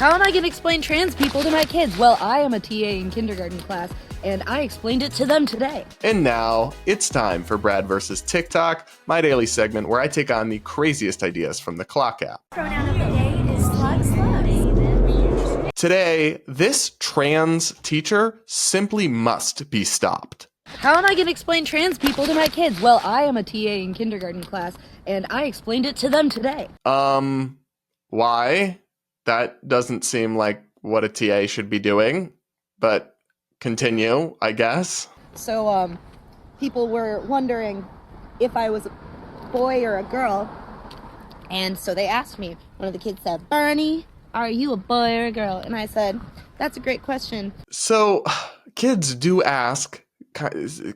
How am I going to explain trans people to my kids? Well, I am a TA in kindergarten class, and I explained it to them today. And now it's time for Brad versus TikTok, my daily segment where I take on the craziest ideas from the Clock app. Pronoun of the day is slugs. Today, this trans teacher simply must be stopped. How am I going to explain trans people to my kids? Well, I am a TA in kindergarten class, and I explained it to them today. Why? That doesn't seem like what a TA should be doing, but continue, I guess. So, people were wondering if I was a boy or a girl, and so they asked me. One of the kids said, "Bernie, are you a boy or a girl?" And I said, "That's a great question." So, kids do ask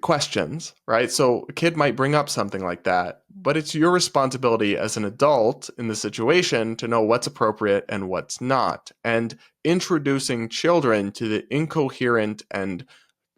questions, right? So a kid might bring up something like that, but it's your responsibility as an adult in the situation to know what's appropriate and what's not. And introducing children to the incoherent and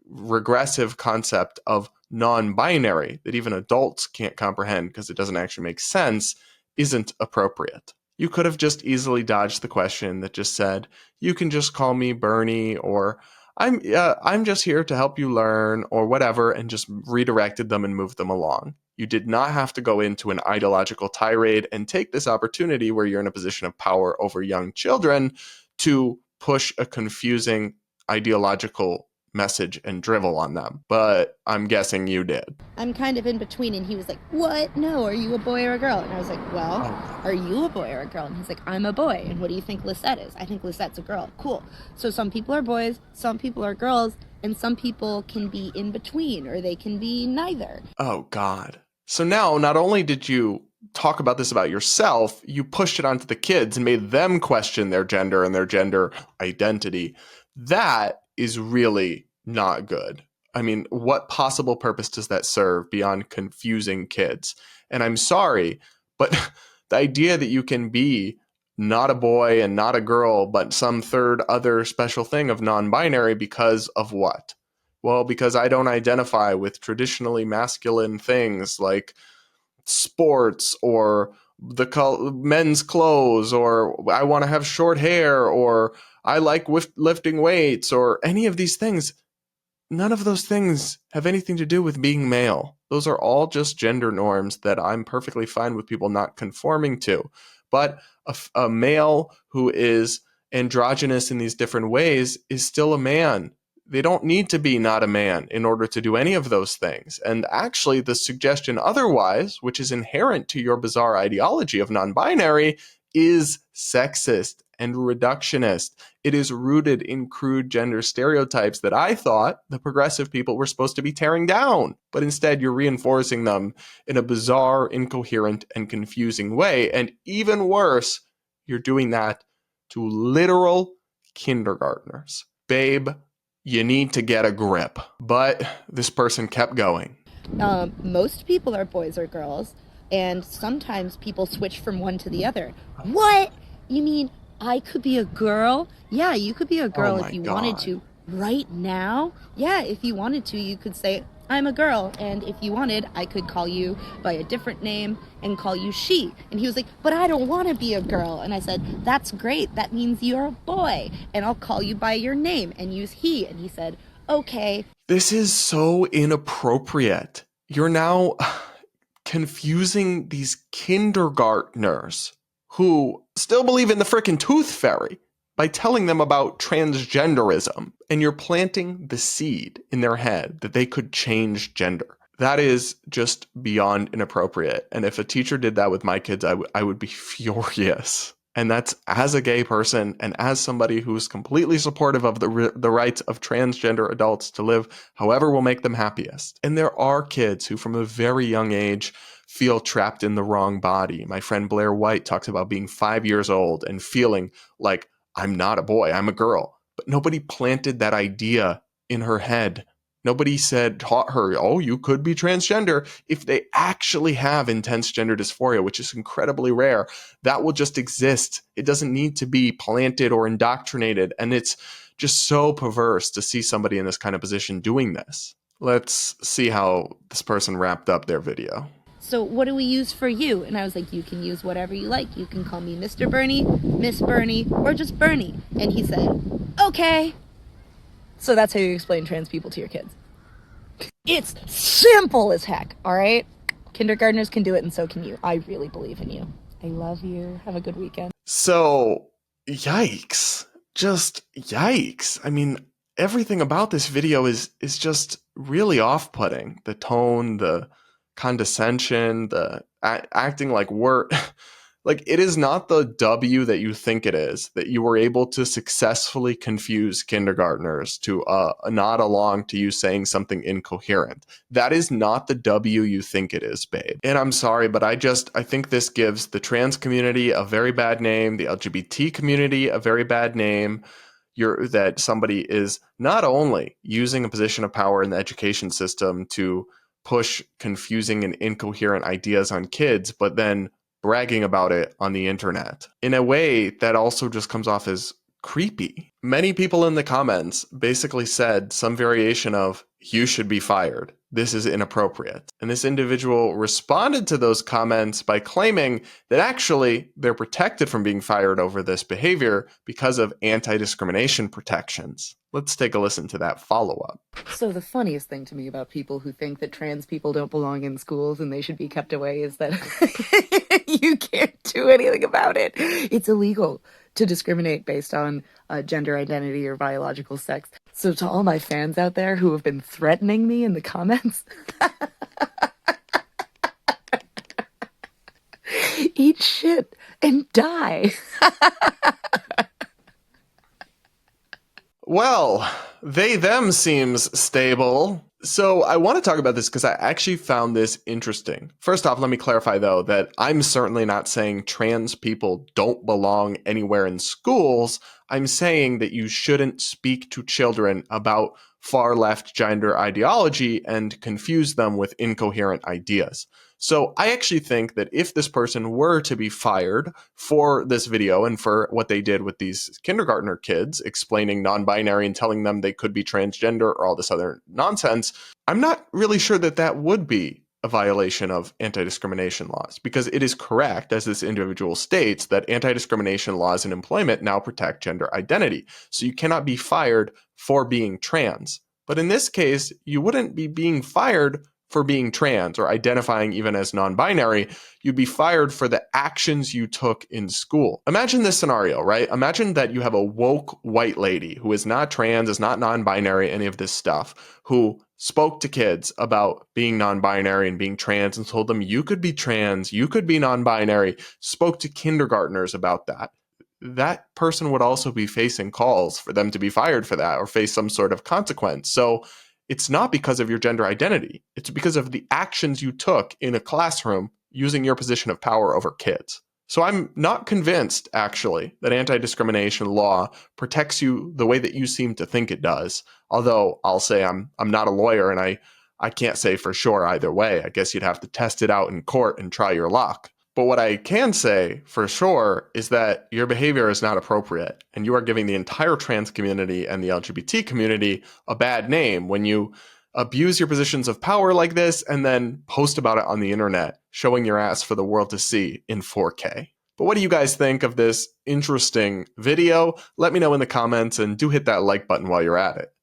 regressive concept of non-binary that even adults can't comprehend because it doesn't actually make sense isn't appropriate. You could have just easily dodged the question that just said, "You can just call me Bernie," or I'm just here to help you learn, or whatever, and just redirected them and moved them along. You did not have to go into an ideological tirade and take this opportunity where you're in a position of power over young children to push a confusing ideological message and drivel on them. But I'm guessing you did. I'm kind of in between, and he was like, "What? No, are you a boy or a girl?" And I was like, "Well, are you a boy or a girl?" And he's like, "I'm a boy." "And what do you think Lisette is?" "I think Lisette's a girl." "Cool. So some people are boys, some people are girls, and some people can be in between, or they can be neither." Oh, God. So now, not only did you talk about this about yourself, you pushed it onto the kids and made them question their gender and their gender identity. That is really not good. I mean, what possible purpose does that serve beyond confusing kids? And I'm sorry, but the idea that you can be not a boy and not a girl, but some third other special thing of non-binary because of what? Well, because I don't identify with traditionally masculine things like sports or men's clothes, or I want to have short hair, or I like lifting weights, or any of these things. None of those things have anything to do with being male. Those are all just gender norms that I'm perfectly fine with people not conforming to. But a male who is androgynous in these different ways is still a man. They don't need to be not a man in order to do any of those things. And actually, the suggestion otherwise, which is inherent to your bizarre ideology of non-binary, is sexist and reductionist. It is rooted in crude gender stereotypes that I thought the progressive people were supposed to be tearing down. But instead, you're reinforcing them in a bizarre, incoherent, and confusing way. And even worse, you're doing that to literal kindergartners. Babe, you need to get a grip. But this person kept going. Most people are boys or girls, and sometimes people switch from one to the other. What? You mean I could be a girl? Yeah, you could be a girl if you wanted to. Right now? Yeah, if you wanted to, you could say, "I'm a girl," and if you wanted, I could call you by a different name and call you she. And he was like, "But I don't want to be a girl." And I said, "That's great. That means you're a boy, and I'll call you by your name and use he." And he said, "Okay." This is so inappropriate. You're now confusing these kindergartners who still believe in the frickin' tooth fairy by telling them about transgenderism, and you're planting the seed in their head that they could change gender. That is just beyond inappropriate. And if a teacher did that with my kids, I would be furious. And that's as a gay person and as somebody who's completely supportive of the rights of transgender adults to live however will make them happiest. And there are kids who from a very young age feel trapped in the wrong body. My friend Blair White talks about being 5 years old and feeling like, I'm not a boy, I'm a girl. But nobody planted that idea in her head. Nobody taught her, oh, you could be transgender. If they actually have intense gender dysphoria, which is incredibly rare, that will just exist. It doesn't need to be planted or indoctrinated. And it's just so perverse to see somebody in this kind of position doing this. Let's see how this person wrapped up their video. So what do we use for you? And I was like, you can use whatever you like. You can call me Mr. Bernie, Miss Bernie, or just Bernie. And he said, okay. So that's how you explain trans people to your kids. It's simple as heck, all right? Kindergartners can do it, and so can you. I really believe in you. I love you. Have a good weekend. So, yikes. Just yikes. I mean, everything about this video is just really off-putting. The tone, the condescension, the acting like we're like, it is not the W that you think it is, that you were able to successfully confuse kindergartners to nod along to you saying something incoherent. That is not the W you think it is, babe. And I'm sorry, but I think this gives the trans community a very bad name, the LGBT community a very bad name. That somebody is not only using a position of power in the education system to push confusing and incoherent ideas on kids, but then bragging about it on the internet in a way that also just comes off as creepy. Many people in the comments basically said some variation of, you should be fired. This is inappropriate. And this individual responded to those comments by claiming that actually they're protected from being fired over this behavior because of anti-discrimination protections. Let's take a listen to that follow-up. So the funniest thing to me about people who think that trans people don't belong in schools and they should be kept away is that you can't do anything about it. It's illegal to discriminate based on gender identity or biological sex. So to all my fans out there who have been threatening me in the comments, eat shit and die. Well, them seems stable. So I want to talk about this because I actually found this interesting. First off, let me clarify, though, that I'm certainly not saying trans people don't belong anywhere in schools. I'm saying that you shouldn't speak to children about far left gender ideology and confuse them with incoherent ideas. So I actually think that if this person were to be fired for this video and for what they did with these kindergartner kids, explaining non-binary and telling them they could be transgender or all this other nonsense, I'm not really sure that that would be a violation of anti-discrimination laws, because it is correct, as this individual states, that anti-discrimination laws in employment now protect gender identity. So you cannot be fired for being trans. But in this case, you wouldn't be being fired for being trans or identifying even as non-binary. You'd be fired for the actions you took in school. Imagine this scenario, right? Imagine that you have a woke white lady who is not trans, is not non-binary, any of this stuff, who spoke to kids about being non-binary and being trans and told them you could be trans, you could be non-binary, spoke to kindergartners about that. That person would also be facing calls for them to be fired for that or face some sort of consequence. So it's not because of your gender identity. It's because of the actions you took in a classroom using your position of power over kids. So I'm not convinced, actually, that anti-discrimination law protects you the way that you seem to think it does. Although I'll say I'm not a lawyer and I can't say for sure either way. I guess you'd have to test it out in court and try your luck. But what I can say for sure is that your behavior is not appropriate, and you are giving the entire trans community and the LGBT community a bad name when you abuse your positions of power like this and then post about it on the internet, showing your ass for the world to see in 4K. But what do you guys think of this interesting video? Let me know in the comments, and do hit that like button while you're at it.